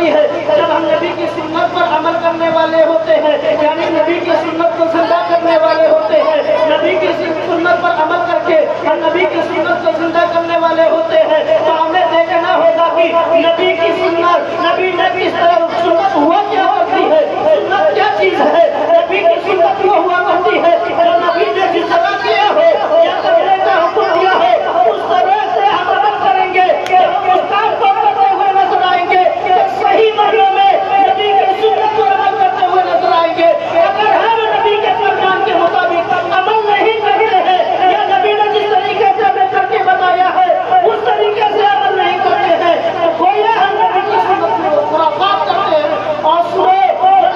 होती है जब हम नबी की सुन्नत पर अमल करने वाले होते हैं, यानी नबी की सुन्नत को जिंदा करने वाले होते हैं। नबी की सुन्नत पर अमल करके हम नबी की सुन्नत को जिंदा करने वाले होते हैं। तो हमें देखना होगा कि नबी की सुन्नत, नबी ने किस तरह सुन्नत हुआ क्या करती है, सुन्नत क्या चीज है। नबी की सुन्नत वो हुआ करती है जो नबी ने जिस तरह किया हो या करने का हुक्म दिया हो उस तरह से हम अमल करेंगे। जब उस काम को करते हुए नजर आएंगे तो सही मायनों में नबी की सुन्नत पर अमल करते हुए नजर आएंगे। अगर हम नबी के फरमान के मुताबिक अमल नहीं करते हैं या नबी ने जिस तरीके से हमें करके बताया है उस तरीके से अमल नहीं करते हैं तो गोया हम नबी की सुन्नत में खुराफात करते हैं। और सुनो,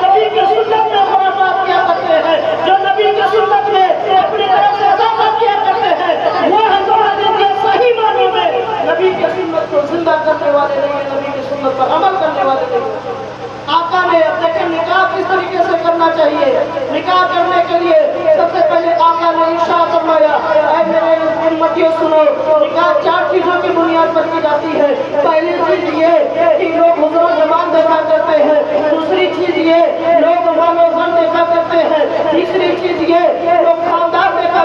नबी की सुन्नत में खुराफात क्या करते हैं, जो नबी की सुन्नत में अपनी तरफ से इजाफा किया करते हैं वो हम समझ लीजिए सही मानों में नबी की सुन्नत को जिंदा करने वाले नहीं है, नबी की सुन्नत पर अमल करने वाले नहीं। आका ने अपने निकाह किस तरीके से करना चाहिए, निकाह करने के लिए सबसे पहले आका ने इरशाद फरमाया, ऐ मेरे उम्मतियों सुनो, निकाह 4 चीजों की बुनियाद पर की जाती है। पहली चीज ये कि लोग हुज़ूर जमान देखा करते हैं, दूसरी चीज ये लोग मानो-ज़न देखा करते हैं, तीसरी चीज ये लोग खानदान देखा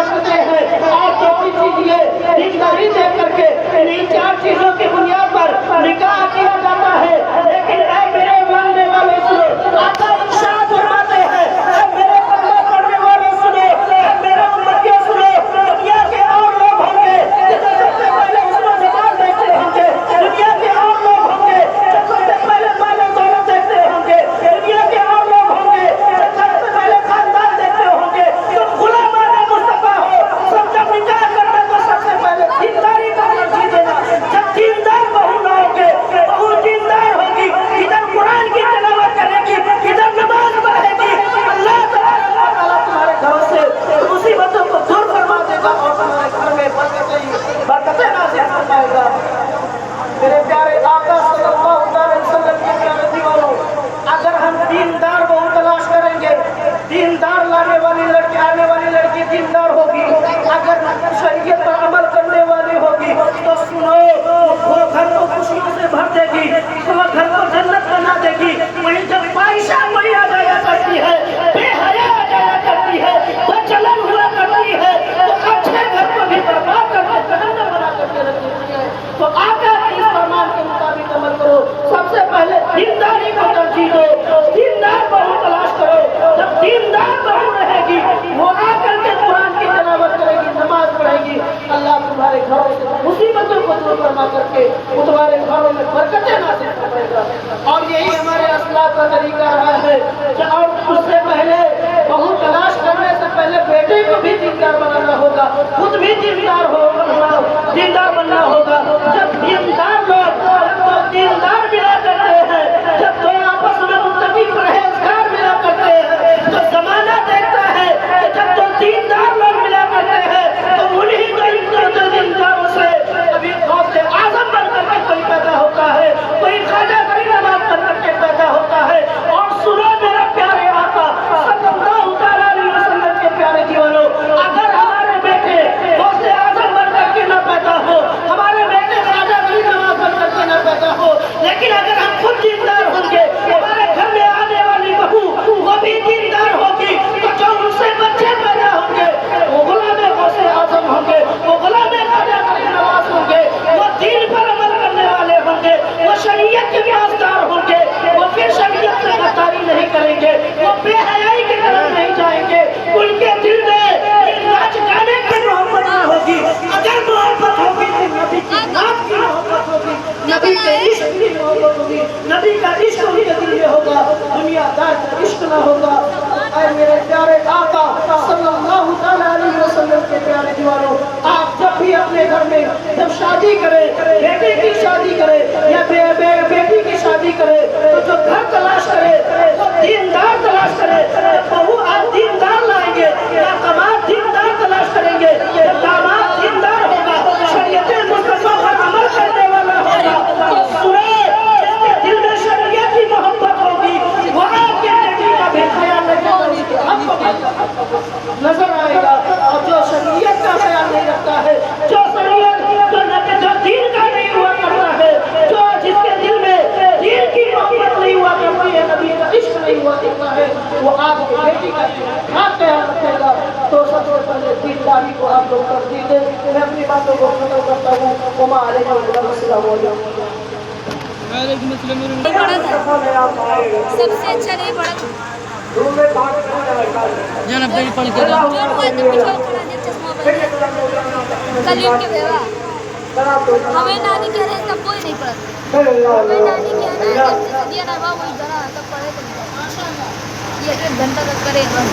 करते हैं और चौथी चीज ये दीनदारी देख करके इन 4 चीजों की बुनियाद पर निकाह किया जाता है। लेकिन ऐ मेरे मानने वाले सुनो, आका इरशाद फरमाते हैं, ऐ मेरे कलमा पढ़ने वाले सुनो, ऐ मेरे उम्मतियों सुनो, दुनिया के और लोग होंगे जो सबसे पहले हुस्न जमाल देखते होंगे, दुनिया के और लोग होंगे जो सबसे पहले माल और दौलत देखते होंगे, दुनिया के और लोग होंगे जो सबसे पहले खानदान देखते होंगे, इलाही को आप लोग तरजीह दें। मैं अपनी बातों को खत्म करता हूँ। हमारे सबसे अच्छा नहीं पड़ा जान अपने पढ़ के जो हुआ तो पिछड़ खड़ा दे चश्मा बन गया कलीम के बेवा हमें नानी कह रहे तब कोई नहीं पढ़ा हमें नानी कह रहे जब से दिया ना वही जरा तब पढ़े तो ये 1 घंटा तक करे बस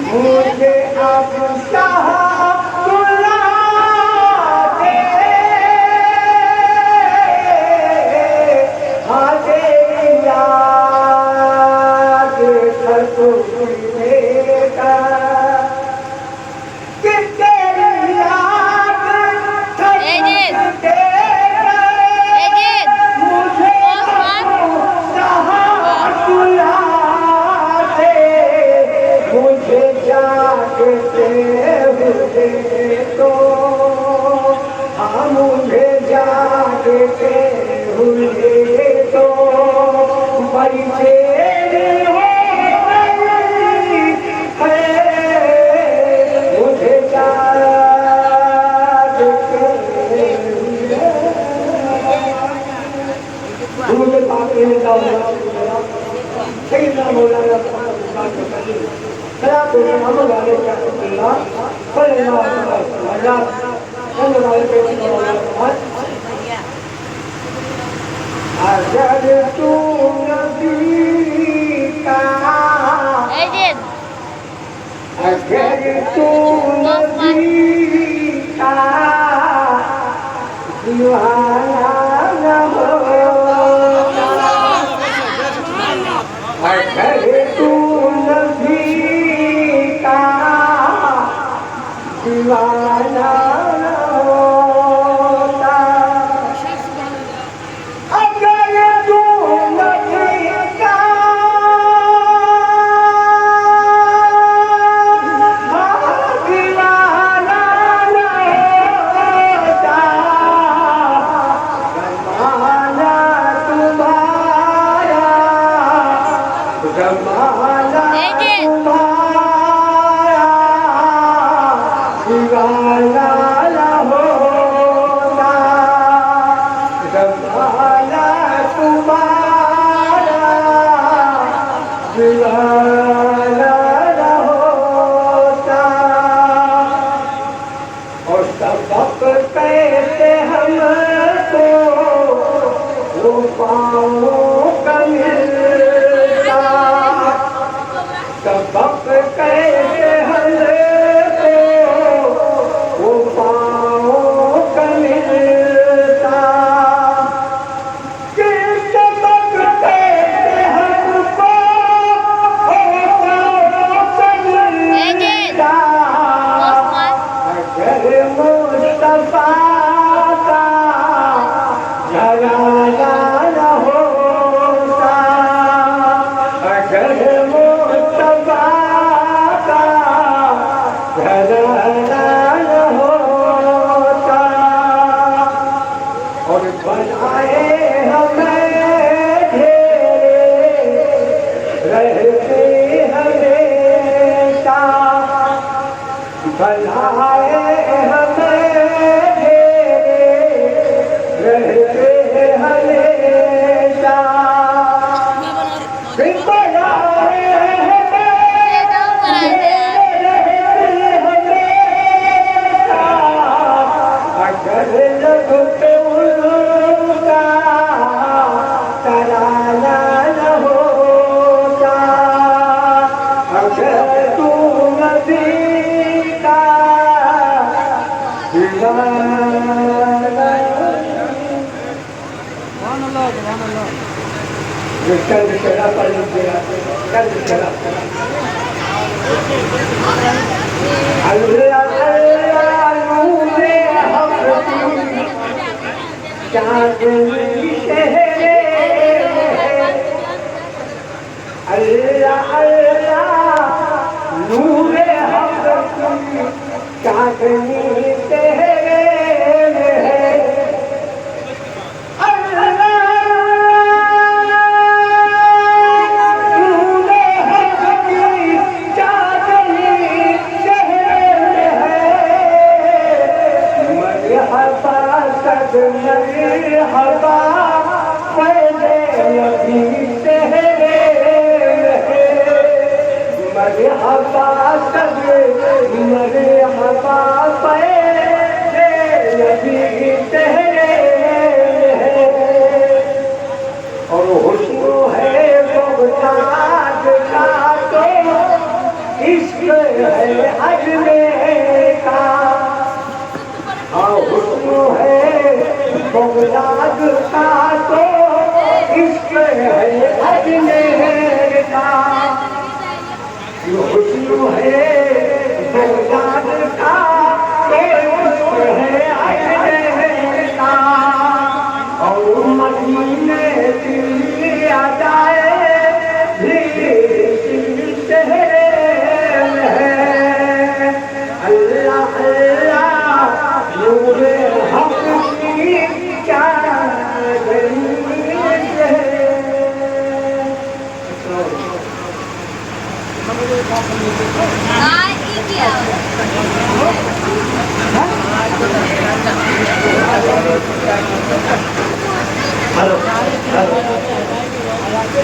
मुझे अब सैयदना मौलाना सलातो सलाम अलैका अल्लाह सल्लल्लाहु अलैहि वसल्लम अगर तू नबी का अगर तू नबी का दीवाना न होता अगर तू नबी का दीवाना न होता अगर तू नबी का दीवाना न होता जमाना तुम्हारा जमाना तुम्हारा दीवाना न होता और सबक कहते हमको वो पाँव का मिलता सबक कहते हमको वो पाँव का मिलता किस सबक कहते हमको वो पाँव का मिलता अगर मुस्तफा का घराना न होता अगर मुस्तफा का घराना न होता और बनाए हमें ढेरे रहते हमेशा बनाए हमें रहते हमेशा फिर बनाए अगर जग पे उनका तराना न होता अगर तू नबी का कल चला पड़ गया कल चला अल्लाह अल्लाह नूरे हक़ चांदनी शहरे अल्लाह अल्लाह नूरे हक़ चांदनी शहरे मरहबा पहले अभी चेहरे मरहबा सब मरहबा पहले अभी चेहरे और हुस्न है बगदाद का तो इश्क है अजमेर का हुस्न है बगदाद का तो इश्क है अजमेर का हुस्न है बगदाद का तो इश्क है अजमेर का और मदीने दिल्ली आ जाए शहरे अल्लाह अल्लाह नूरे हक़ की क्या हेलो हाँ